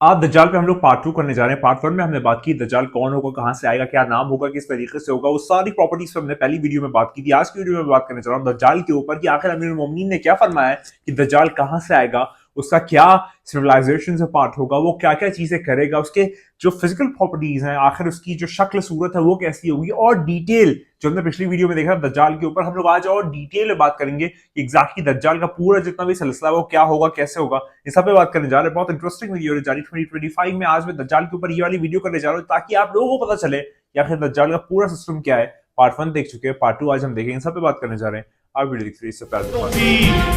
आज दज्जाल पे हम लोग पार्ट 2 करने जा रहे हैं। पार्ट 1 में हमने बात की दज्जाल कौन होगा, कहां से आएगा, क्या नाम होगा, किस तरीके से होगा, वो सारी प्रॉपर्टीज पे हमने पहली वीडियो में बात की थी। आज की वीडियो में बात करने जा रहा हूं दज्जाल के ऊपर कि आखिर अमीरुल मोमिनीन ने क्या फरमाया है कि दज्जाल कहां से आएगा, उसका क्या सिविलाइजेशन से पार्ट होगा, वो क्या क्या चीजें करेगा, उसके जो फिजिकल प्रॉपर्टीज हैं, आखिर उसकी जो शक्ल सूरत है वो कैसी होगी, और डिटेल जो हमने पिछली वीडियो में देखा दज्जाल के ऊपर, हम लोग आज और डिटेल में बात करेंगे कि एग्जैक्टली दज्जाल का पूरा जितना भी सिलसिला है वो क्या होगा, कैसे होगा। इस सब पे बात करने जा रहे हैं। बहुत इंटरेस्टिंग वीडियो होने जा रही है 2025 में। आज मैं दज्जाल के ऊपर ये वाली वीडियो करने जा रहा हूँ ताकि आप लोगों को पता चले कि आखिर दज्जाल का पूरा सिस्टम क्या है। पार्ट 1 देख चुके हैं, पार्ट 2 आज हम देखेंगे। इन सब पे बात करने जा रहे हैं। आप वीडियो देखिए। इससे पहले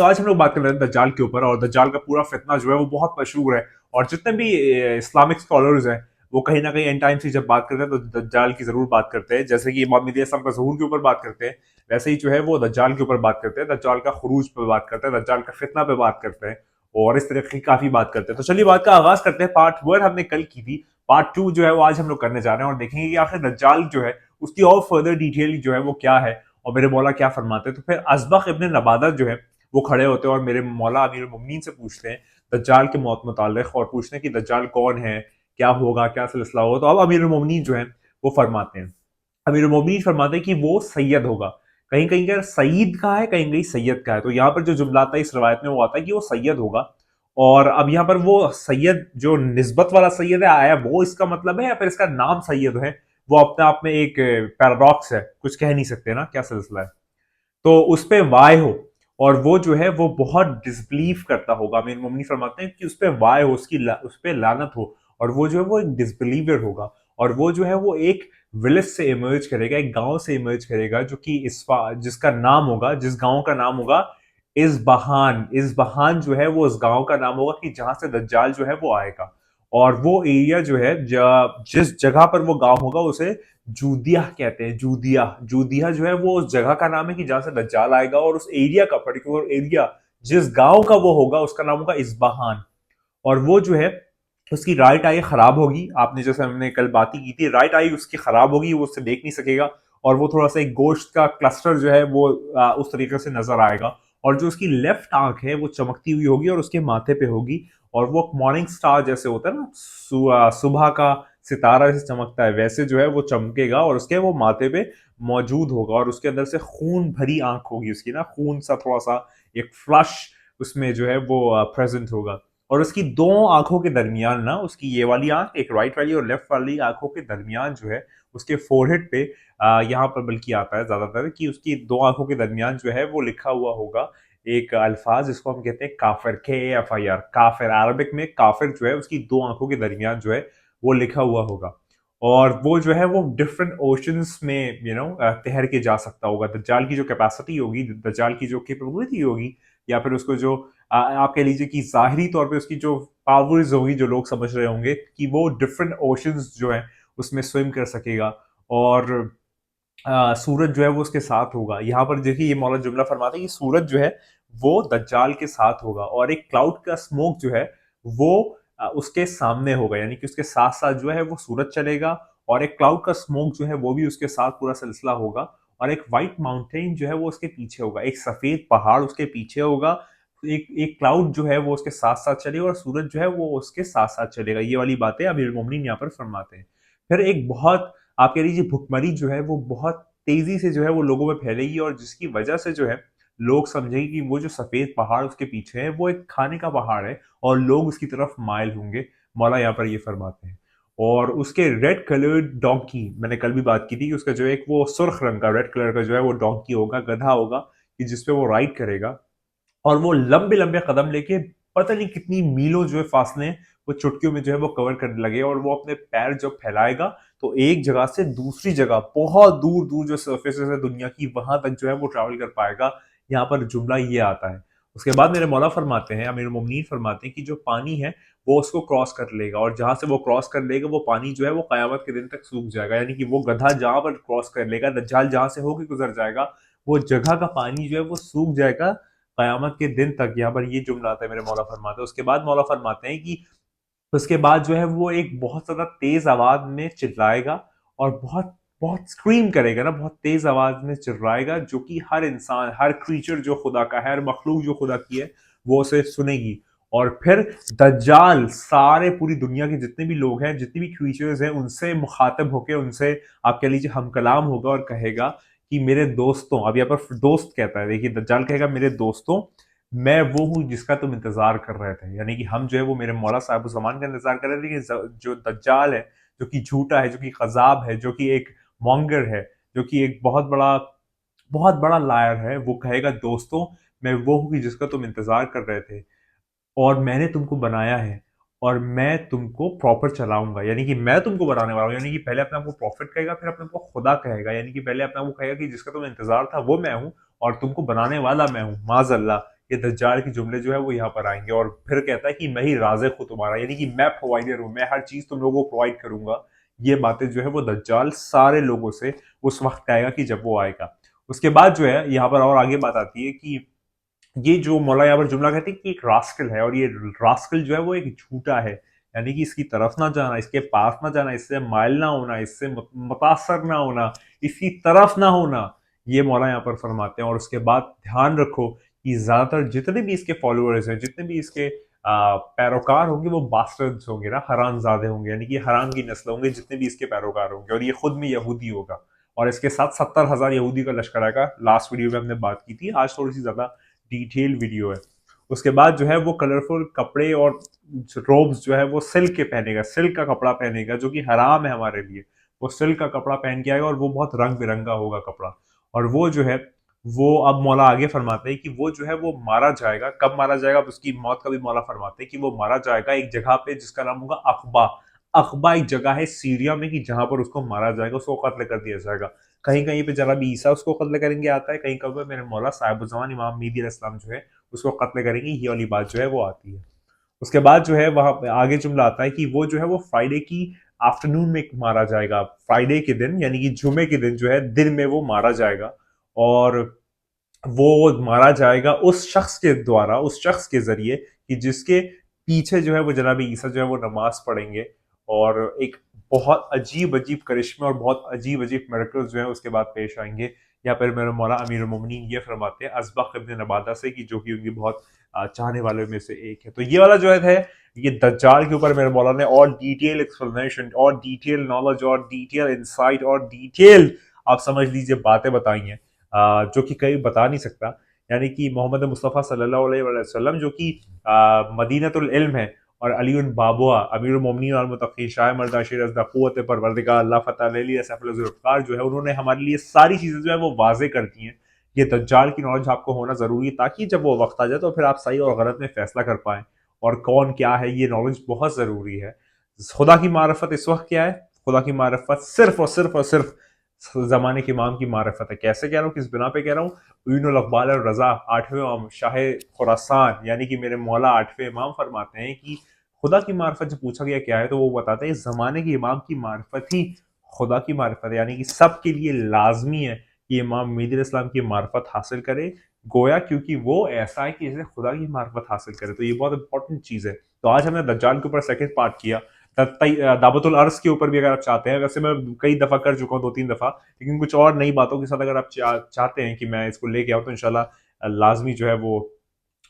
आज हम लोग बात कर रहे हैं दज्जाल के ऊपर, और दज्जाल का पूरा फितना जो है वो बहुत मशहूर है। और जितने भी इस्लामिक स्कॉलर्स हैं वो कहीं ना कहीं एंड टाइम से जब बात करते हैं तो दज्जाल की जरूर बात करते हैं। जैसे कि इमाम मेहदी इस्लाम का ज़हूर के ऊपर बात करते हैं, वैसे ही जो है वो दज्जाल के ऊपर बात करते हैं, दज्जाल का खुरूज पे बात करते हैं, दज्जाल का फितना पे बात करते हैं, और इस तरह की काफी बात करते हैं। तो चलिए बात का आगाज करते हैं। पार्ट 1 हमने कल की थी, पार्ट 2 जो है वो आज हम लोग करने जा रहे हैं और देखेंगे कि आखिर दज्जाल जो है उसकी और फर्दर डिटेल जो है वो क्या है और मेरे मौला क्या फरमाते हैं। तो फिर अजबक इब्न नबादा जो है वो खड़े होते हैं और मेरे मौला अमीरुल मोमिनीन से पूछते हैं दज्जाल के मौत मुताल्लिक, और पूछते हैं कि दज्जाल कौन है, क्या होगा, क्या सिलसिला होगा। तो अब अमीरुल मोमिनीन जो है वो फरमाते हैं, अमीरुल मोमिनीन फरमाते हैं कि वो सैयद होगा। कहीं कहीं का सईद का है, कहीं कहीं सैयद का है। तो यहाँ पर जो जुमला आता है इस रवायत में वो आता है कि वो सैयद होगा। और अब यहाँ पर वो सैयद जो निस्बत वाला सैयद है आया, वो इसका मतलब है या फिर इसका नाम सैयद है, वो अपने आप में एक पैराडॉक्स है, कुछ कह नहीं सकते ना क्या सिलसिला है। तो उस पे वाय हो, और वो जो है वो बहुत डिसबिलीव करता होगा। मेरे मम्मी फरमाते हैं कि उस पे वाय हो, उस पे लानत हो, और वो जो है वो एक डिसबिलीवर होगा। और वो जो है वो एक विलेज से इमर्ज करेगा, एक गांव से इमर्ज करेगा, जो कि जिसका नाम होगा, जिस गांव का नाम होगा इस्बहान। इस्बहान जो है वो उस गांव का नाम होगा कि जहां से दज्जाल जो है वो आएगा। और वो एरिया जो है जिस जगह पर वो गांव होगा उसे जूदिया कहते हैं। जूदिया, जूदिया जो है वो उस जगह का नाम है कि जहां से दज्जाल आएगा, और उस एरिया का पर्टिकुलर एरिया जिस गांव का वो होगा उसका नाम होगा इस्बहान। और वो जो है उसकी राइट आई खराब होगी। आपने जैसे हमने कल बात ही की थी, राइट आई उसकी खराब होगी, वो उससे देख नहीं सकेगा, और वो थोड़ा सा एक गोश्त का क्लस्टर जो है वो उस तरीके से नजर आएगा। और जो उसकी लेफ्ट आंख है वो चमकती हुई होगी और उसके माथे पे होगी, और वो मॉर्निंग स्टार जैसे होता है ना, सुबह का सितारा जैसे चमकता है वैसे जो है वो चमकेगा, और उसके वो माथे पे मौजूद होगा। और उसके अंदर से खून भरी आंख होगी उसकी ना, खून सा थोड़ा सा एक फ्लश उसमें जो है वो प्रेजेंट होगा। और उसकी दो आंखों के दरमियान ना, उसकी ये वाली आंख, एक राइट वाली और लेफ्ट वाली आंखों के दरमियान जो है उसके फोरहेड पे यहाँ पर बल्कि आता है ज्यादातर कि उसकी दो आंखों के दरमियान जो है वो लिखा हुआ होगा एक अल्फाज, जिसको हम कहते हैं काफिर, KAFIR, काफिर। अरबिक में काफिर जो है उसकी दो आंखों के दरमियान जो है वो लिखा हुआ होगा। और वो जो है वो डिफरेंट ओशंस में तैर के जा सकता होगा। दज्जाल की जो कैपेसिटी होगी, दज्जाल की जो कैपेबिलिटी होगी, या फिर उसको जो आप कह लीजिए कि जाहिरी तौर पे उसकी जो पावर्स होगी, जो लोग समझ रहे होंगे कि वो डिफरेंट ओशंस जो है उसमें स्विम कर सकेगा। और सूरज जो है वो उसके साथ होगा। यहाँ पर देखिए ये मौला जुमला फरमाते हैं कि सूरज जो है वो दज्जाल के साथ होगा, और एक क्लाउड का स्मोक जो है वो उसके सामने होगा, यानी कि उसके साथ साथ जो है वो सूरज चलेगा, और एक क्लाउड का स्मोक जो है वो भी उसके साथ पूरा सिलसिला होगा। और एक व्हाइट माउंटेन जो है वो उसके पीछे होगा, एक सफेद पहाड़ उसके पीछे होगा। एक एक क्लाउड जो है वो उसके साथ साथ चलेगा, और सूरज जो है वो उसके साथ साथ चलेगा। ये वाली बातें अमीरुल मोमिनीन यहाँ पर फरमाते हैं। फिर एक बहुत, आप कह लीजिए, भुखमरी जो है वो बहुत तेजी से जो है वो लोगों में फैलेगी, और जिसकी वजह से जो है लोग समझेंगे कि वो जो सफेद पहाड़ उसके पीछे है वो एक खाने का पहाड़ है, और लोग उसकी तरफ माइल होंगे। मौला यहाँ पर ये फरमाते हैं। और उसके रेड कलर्ड डोंकी, मैंने कल भी बात की थी कि उसका जो एक वो सुर्ख रंग का रेड कलर का जो है वो डोंकी होगा, गधा होगा, कि जिसपे वो राइड करेगा। और वो लंबे लंबे कदम लेके पता नहीं कितनी मीलों जो है फासले वो चुटकियों में जो है वो कवर करने लगे, और वो अपने पैर जब फैलाएगा तो एक जगह से दूसरी जगह, बहुत दूर दूर जो सर्फेसेस है दुनिया की, वहां तक जो है वो ट्रैवल कर पाएगा। यहाँ पर जुमला ये आता है। उसके बाद मेरे मौला फरमाते हैं, अमीरुल मोमिनीन फरमाते हैं कि जो पानी है वो उसको क्रॉस कर लेगा, और जहां से वो क्रॉस कर लेगा वो पानी जो है वो कयामत के दिन तक सूख जाएगा। यानी कि वो गधा जहां पर क्रॉस कर लेगा, दज्जाल जहां से होकर गुजर जाएगा, वो जगह का पानी जो है वो सूख जाएगा, क़यामत के दिन तक। यहाँ पर ये जुमला आता है मेरे मौला फरमाते हैं। उसके बाद मौला फरमाते हैं कि उसके बाद जो है वो एक बहुत ज़्यादा तेज़ आवाज़ में चिल्लाएगा और बहुत बहुत स्क्रीम करेगा ना, बहुत तेज़ आवाज़ में चिल्लाएगा, जो कि हर इंसान, हर क्रीचर जो खुदा का है, हर मखलूक जो खुदा की है, वो उसे सुनेगी। और फिर दज्जाल सारे पूरी दुनिया के जितने भी लोग हैं, जितने भी क्रीचर्स हैं, उनसे मुखातिब होकर, उनसे आप कह लीजिए हम कलाम होगा और कहेगा कि मेरे दोस्तों, अब यहाँ पर दोस्त कहता है, देखिए दज्जाल कहेगा मेरे दोस्तों, मैं वो हूँ जिसका तुम इंतजार कर रहे थे। यानी कि हम जो है वो मेरे मौला साहिब ज़मान का इंतजार कर रहे थे कि जो दज्जाल है, जो कि झूठा है, जो कि कज़ाब है, जो कि एक मॉन्गर है, जो कि एक बहुत बड़ा लायर है, वो कहेगा दोस्तों मैं वो हूँ कि जिसका तुम इंतजार कर रहे थे और मैंने तुमको बनाया है और मैं तुमको प्रॉपर चलाऊंगा। यानी कि मैं तुमको बनाने वाला हूँ। यानी कि पहले अपने आप को प्रॉफिट कहेगा, फिर अपने आप को खुदा कहेगा। यानी कि पहले अपने आप को कहेगा कि जिसका तुम्हें इंतजार था वो मैं हूँ और तुमको बनाने वाला मैं हूँ। माजल्ला, ये दज्जाल के जुमले जो है वो यहाँ पर आएंगे। और फिर कहता है कि मैं ही राज़िक हूँ तुम्हारा, यानी कि मैं प्रोवाइडर हूँ, मैं हर चीज तुम लोगों को प्रोवाइड करूंगा। ये बातें जो है वो दज्जाल सारे लोगों से उस वक्त कहेगा कि जब वो आएगा। उसके बाद जो है यहाँ पर और आगे बात आती है कि ये जो मौला यहाँ पर जुमला कहते हैं कि एक रास्कल है, और ये रास्कल जो है वो एक झूठा है। यानी कि इसकी तरफ ना जाना, इसके पास ना जाना, इससे माइल ना होना, इससे मुतासर ना होना, इसकी तरफ ना होना, ये मौला यहाँ पर फरमाते हैं। और उसके बाद ध्यान रखो कि ज्यादातर जितने भी इसके फॉलोअर्स हैं, जितने भी इसके पैरोकार होंगे, वो बास्टर्ड्स होंगे ना, हरामजादे होंगे, यानी कि हराम की नस्ल होंगे जितने भी इसके पैरोकार होंगे। और ये खुद में यहूदी होगा और इसके साथ 70,000 यहूदी का लश्कर आएगा। लास्ट वीडियो में हमने बात की थी, आज थोड़ी सी ज्यादा डिटेल वीडियो है। उसके बाद जो है वो कलरफुल कपड़े और रोब्स जो है वो सिल्क के पहनेगा, सिल्क का कपड़ा पहनेगा, जो कि हराम है हमारे लिए। वो सिल्क का कपड़ा पहन के आएगा और वो बहुत रंग बिरंगा होगा कपड़ा। और वो जो है वो, अब मौला आगे फरमाते हैं कि वो जो है वो मारा जाएगा। कब मारा जाएगा, अब उसकी मौत का भी मौला फरमाते हैं कि वो मारा जाएगा एक जगह पे जिसका नाम होगा अखबा। अखबा एक जगह है सीरिया में कि जहां पर उसको मारा जाएगा, उसको कत्ल कर दिया जाएगा। कहीं कहीं पे जनाब ईसा उसको कत्ल करेंगे आता है, कहीं कहीं पे मेरे मौला साहिबुज़्ज़मान इमाम मेहदी अलैहिस्सलाम जो है उसको कत्ल करेंगे। ये वाली बात जो है वो आती है। उसके बाद जो है वहां पे आगे जुमला आता है कि वो जो है वो फ्राइडे की आफ्टरनून में मारा जाएगा। फ्राइडे के दिन, यानी कि जुमे के दिन जो है दिन में वो मारा जाएगा। और वो मारा जाएगा उस शख्स के द्वारा, उस शख्स के जरिए कि जिसके पीछे जो है वो जनाब ईसा जो है वो नमाज पढ़ेंगे। और एक बहुत अजीब अजीब करिश्मे और बहुत अजीब अजीब मिरेकल्स जो है उसके बाद पेश आएंगे। यहाँ पर मेरे मौला अमीर मोमिनीन ये फरमाते हैं असबक इब्न नबादा से, कि जो कि उनकी बहुत चाहने वालों में से एक है। तो ये वाला जो है ये दज्जाल के ऊपर मेरे मौला ने और डिटेल एक्सप्लेनेशन और डिटेल नॉलेज और डिटेल इंसाइट और डिटेल आप समझ लीजिए बातें बताई हैं, जो कि कहीं बता नहीं सकता। यानी कि मोहम्मद मुस्तफ़ा सल्लल्लाहु अलैहि वसल्लम जो कि मदीनतुल इल्म है, और अली बाबुआ अमीरुल मोमिनीन अल मुत्तक़ी शाह मर्द अशीर अज़दा क़ुव्वत परवरदिगार अल्लाह फ़तह अलैहि सैफ़ुल ज़ुल्फ़िकार जो है, उन्होंने हमारे लिए सारी चीज़ें जो है वो वाज़े कर दी हैं। ये दज्जाल की नॉलेज आपको होना ज़रूरी है, ताकि जब वो वक्त आ जाए तो फिर आप सही और गलत में फैसला कर पाएं, और कौन क्या है ये नॉलेज बहुत ज़रूरी है। खुदा की मारफत इस वक्त क्या है, खुदा की मारफत सिर्फ और सिर्फ और सिर्फ ज़माने के इमाम की मारफत है। कैसे कह रहा हूँ, किस बिना पे कह रहा हूँ। ईनुल अक़बाल और रज़ा 8वें इमाम शाह खुरासान, यानी कि मेरे मौला 8वें इमाम फरमाते हैं कि खुदा की मार्फत जब पूछा गया क्या है, तो वो बताते हैं ज़माने के इमाम की मार्फत ही खुदा की मार्फत है। यानी कि सबके लिए लाजमी है कि इमाम मेहदी अलैहिस्सलाम की मार्फत हासिल करे, गोया क्योंकि वो ऐसा है कि इसे खुदा की मार्फत हासिल करे। तो ये बहुत इंपॉर्टेंट चीज़ है। तो आज हमने दज्जाल के ऊपर सेकंड पार्ट किया। दावतुल अर्ज के ऊपर भी अगर आप चाहते हैं, वैसे मैं कई दफ़ा कर चुका हूँ, 2-3 दफ़ा, लेकिन कुछ और नई बातों के साथ अगर आप चाहते हैं कि मैं इसको लेके आऊँ, तो इंशाल्लाह लाजमी जो है वो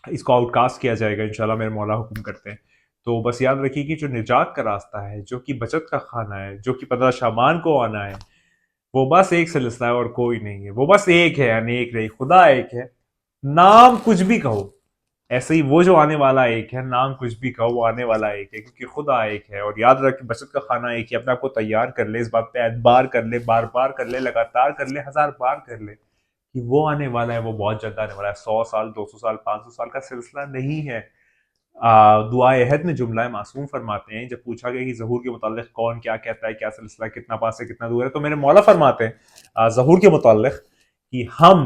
इसको आउटकास्ट किया जाएगा, इंशाल्लाह मेरे मौला हुक्म करते हैं। तो बस याद रखिए कि जो निजात का रास्ता है, जो कि बचत का खाना है, जो कि 15 शाबान को आना है, वो बस एक सिलसिला है और कोई नहीं है। वो बस एक है, अनेक नहीं, खुदा एक है। नाम कुछ भी कहो, ऐसे ही वो जो आने वाला एक है, नाम कुछ भी कहो वो आने वाला एक है, क्योंकि खुदा एक है। और याद रख, बचत का खाना एक ही। अपने आप को तैयार कर ले, इस बात पे एतबार कर ले, बार बार कर ले, लगातार कर ले, 1000 बार कर ले कि वो आने वाला है, वो बहुत जल्द आने वाला है। 100 साल, 200 साल, 500 साल का सिलसिला नहीं है। दुआ अहद में जुमला मासूम फरमाते हैं, जब पूछा गया कि ज़हूर के मुतालिक कौन क्या कहता है, क्या सिलसिला, कितना पास है कितना दूर है, तो मेरे मौला फरमाते हैं ज़हूर के मुतालिक कि हम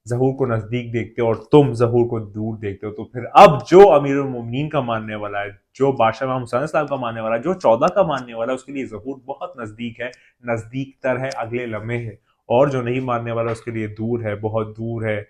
ज़हूर को नज़दीक देखते हो और तुम ज़हूर को दूर देखते हो। तो फिर अब जो अमीरुल मोमिनीन का मानने वाला है, जो बादशाह इमाम हुसैन साहब का मानने वाला है, जो 14 का मानने वाला है, उसके लिए ज़हूर बहुत नज़दीक है, नज़दीक तर है, अगले लम्हे है। और जो नहीं मानने वाला उसके लिए दूर है, बहुत दूर है।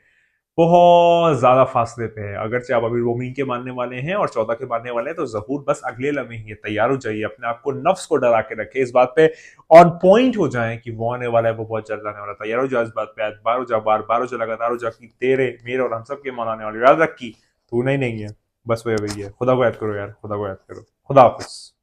बहुत ज्यादा फासले पे है। अगरचे आप अभी रोमीन के मानने वाले हैं और 14 के मानने वाले हैं, तो जहूर बस अगले लम्हे ही है। तैयार हो जाइए, अपने आप को, नफ्स को डरा के रखे, इस बात पे ऑन पॉइंट हो जाए कि वो आने वाला है, वो बहुत जल्द आने वाला है। तैयार हो जाओ इस बात पे, आज बार हो जाओ, बार हो जाओ, लगातार हो जाओ कि तेरे मेरे और हम सब के मान आने वाले। याद रख की तू नहीं है, बस वही है। खुदा को याद करो यार, खुदा को याद करो। खुदा हाफिज।